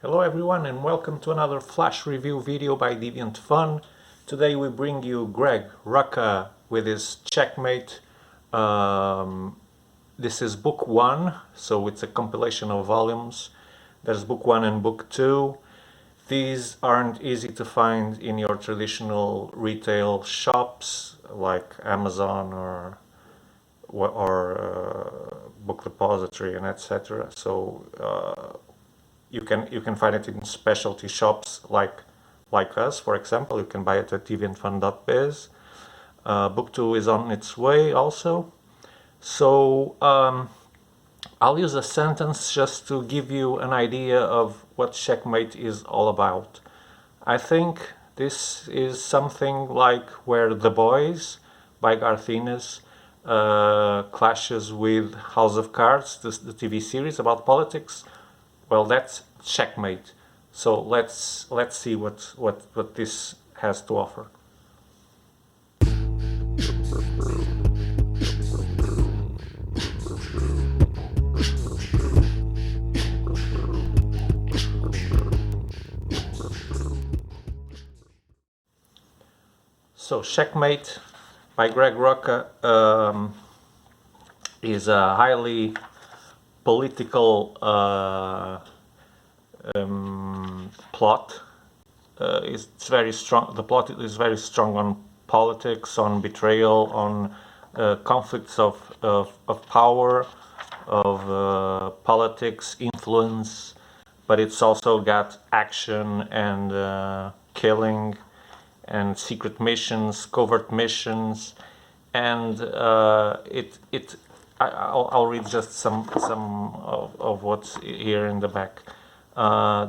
Hello everyone and welcome to another flash review video by Deviant.fun. Today we bring you Greg Rucka with his Checkmate. This is book 1, so it's a compilation of volumes. There's book 1 and book 2. These aren't easy to find in your traditional retail shops like Amazon or Book Depository and etc. So you can find it in specialty shops like us. For example, you can buy it at Deviant.fun.biz. Book 2 is on its way also. So I'll use a sentence just to give you an idea of what Checkmate is all about. I think this is something like where The Boys by Garth Ennis clashes with House of Cards, the TV series about politics. Well, that's Checkmate. So let's see what this has to offer. So Checkmate by Greg Rucka is a highly political plot. It's very strong. The plot is very strong on politics, on betrayal, on conflicts of power, of politics, influence, but it's also got action and killing and secret missions, covert missions, and I'll read just some of what's here in the back.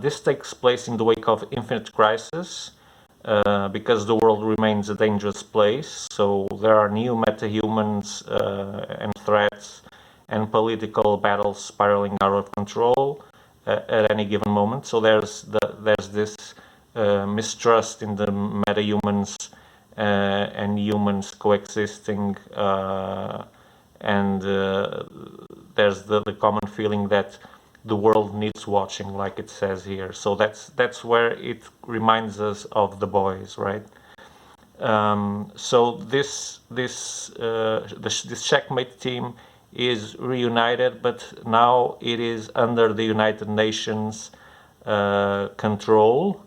This takes place in the wake of infinite crisis, because the world remains a dangerous place. So there are new metahumans and threats and political battles spiraling out of control at any given moment. So there's this mistrust in the metahumans and humans coexisting, and there's the common feeling that the world needs watching, like it says here. So that's where it reminds us of The Boys, right? So this Checkmate team is reunited, but now it is under the United Nations control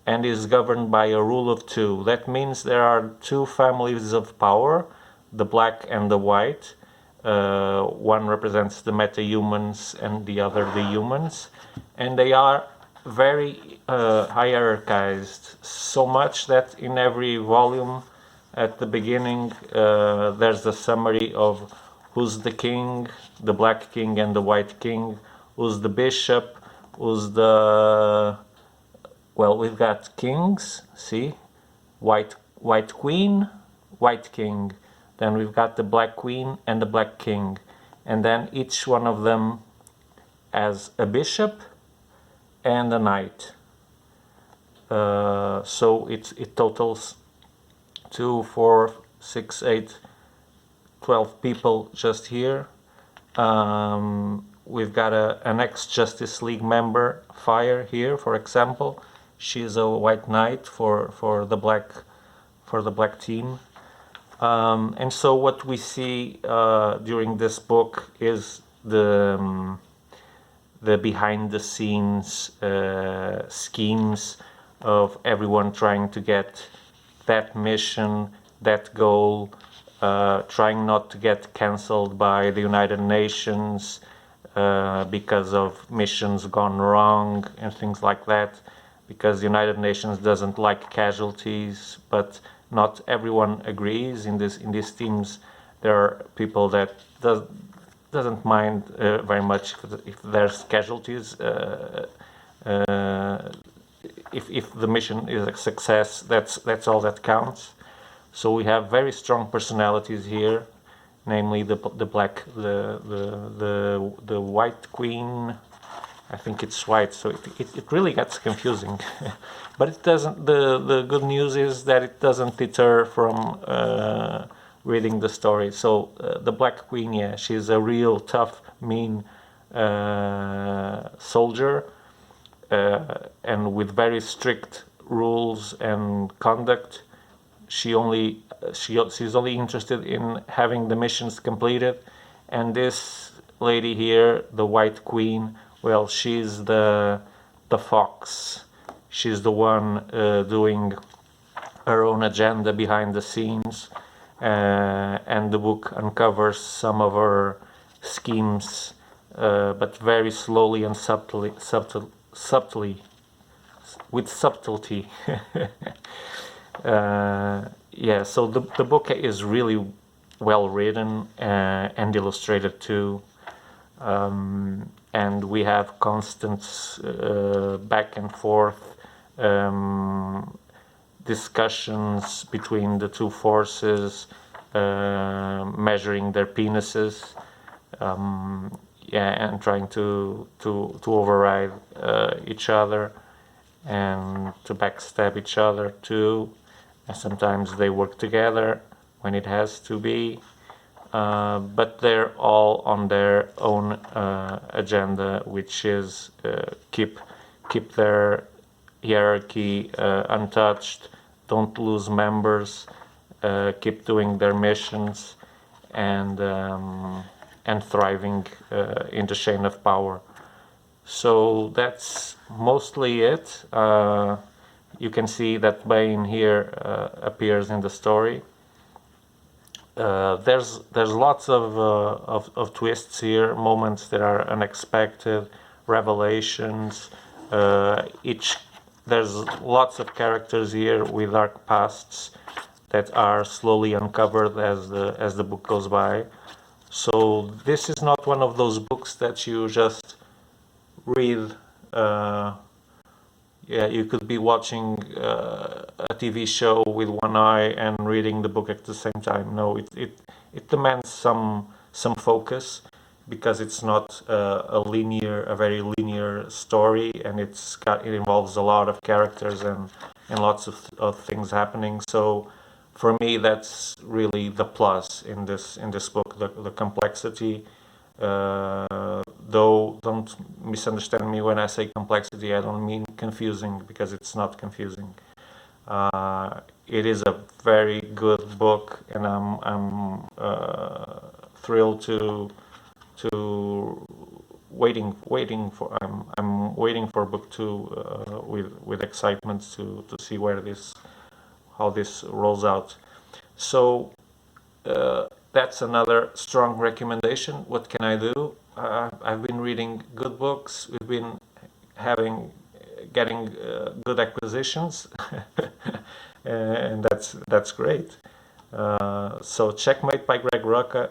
and is governed by a rule of two. That means there are two families of power, the black and the white. One represents the metahumans and the other the humans, and they are very hierarchized, so much that in every volume at the beginning there's a summary of who's the king, the black king and the white king, who's the bishop, who's the... Well, we've got kings, see? White queen, white king. Then we've got the black queen and the black king. And then each one of them has a bishop and a knight. So it totals 2, 4, 6, 8, 12 people just here. We've got an ex-Justice League member, Fire, here, for example. She's a white knight for the black team. And so what we see during this book is the behind-the-scenes schemes of everyone trying to get that mission, that goal, trying not to get cancelled by the United Nations because of missions gone wrong and things like that, because the United Nations doesn't like casualties, but not everyone agrees. In these teams, there are people that doesn't mind very much if there's casualties. If the mission is a success, that's all that counts. So we have very strong personalities here, namely the white queen. I think it's white, so it really gets confusing. But it doesn't. The good news is that it doesn't deter from reading the story. So the Black Queen, yeah, she's a real tough, mean soldier. and with very strict rules and conduct. She's only interested in having the missions completed. And this lady here, the White Queen, well, she's the fox. She's the one doing her own agenda behind the scenes, and the book uncovers some of her schemes, but very slowly and subtly, with subtlety. Yeah, so the book is really well written and illustrated too, and we have constant back and forth discussions between the two forces, measuring their penises, yeah, and trying to override each other and to backstab each other too. And sometimes they work together when it has to be, but they're all on their own agenda, which is keep their hierarchy untouched, don't lose members, keep doing their missions, and thriving in the chain of power. So that's mostly it. You can see that Bane here appears in the story. There's lots of twists here, moments that are unexpected, revelations. There's lots of characters here with dark pasts that are slowly uncovered as the book goes by. So this is not one of those books that you just read. Yeah, you could be watching a TV show with one eye and reading the book at the same time. No, it demands some focus, because it's not a very linear story, and it involves a lot of characters and lots of things happening. So for me, that's really the plus in this book, the complexity. Though don't misunderstand me when I say complexity, I don't mean confusing, because it's not confusing. It is a very good book, and I'm thrilled to waiting for I'm waiting for book 2 with excitement to see how this rolls out. So that's another strong recommendation. What can I do? I've been reading good books. We've been getting good acquisitions, and that's great. So Checkmate by Greg Rucka.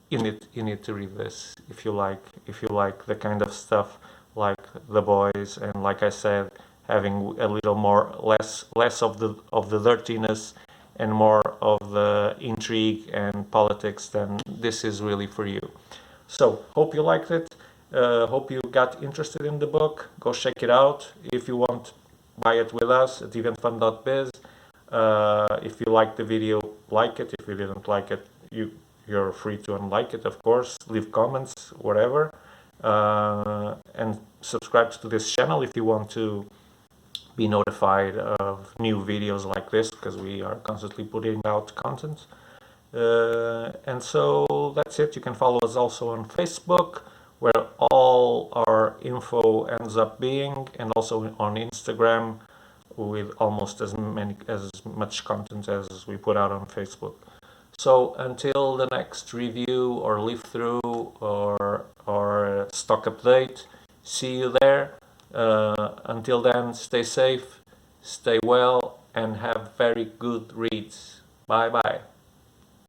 You need to read this if you like the kind of stuff like The Boys, and like I said, having a little less of the dirtiness and more of the intrigue and politics, then this is really for you. So hope you liked it. Hope you got interested in the book. Go check it out. If you want, buy it with us at Deviant.fun.biz. If you liked the video, like it. If you didn't like it, you're free to unlike it, of course. Leave comments, whatever. And subscribe to this channel if you want to be notified of new videos like this, because we are constantly putting out content. And so that's it. You can follow us also on Facebook, where all our info ends up being, and also on Instagram with almost as much content as we put out on Facebook. So until the next review or leaf through or stock update, see you there. Until then, stay safe, stay well, and have very good reads. Bye bye.